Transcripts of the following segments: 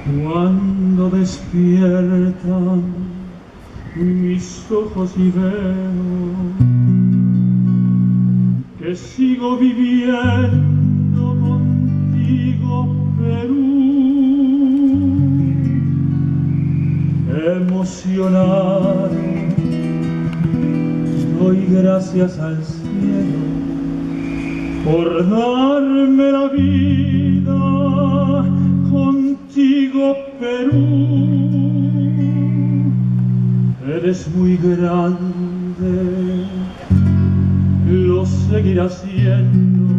Cuando despiertan mis ojos y veo que sigo viviendo contigo, Perú, emocionado doy gracias al cielo por darme la vida contigo, Perú. Eres muy grande, lo seguirás siendo,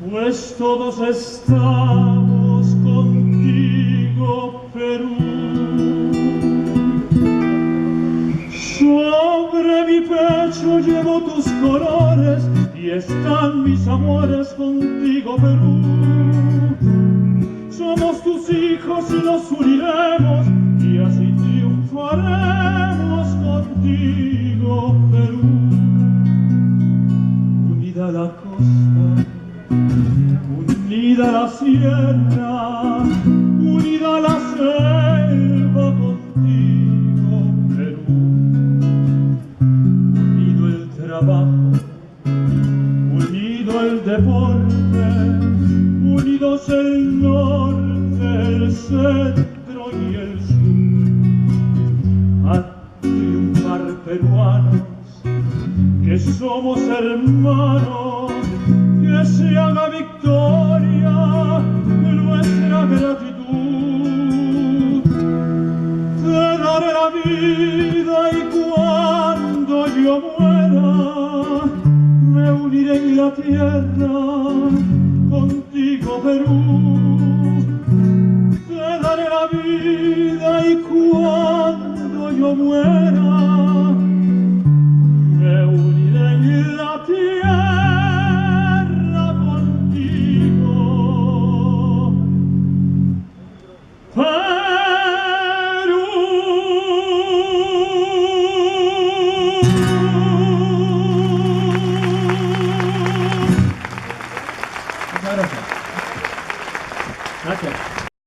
pues todos estamos contigo, Perú. Sobre mi pecho llevo tus colores y están mis amores contigo, Perú. Somos tus hijos y nos uniremos y así triunfaremos contigo, Perú. Unida la costa, unida la sierra, unida la selva contigo, Perú. Unido el trabajo, unido el deporte, unidos el norte, el centro y el sur. A triunfar, peruanos, que somos hermanos, que se haga victoria nuestra gratitud. Te daré la vida y cuando yo muera me uniré en la tierra contigo, Perú. Te daré la vida y cuando yo muera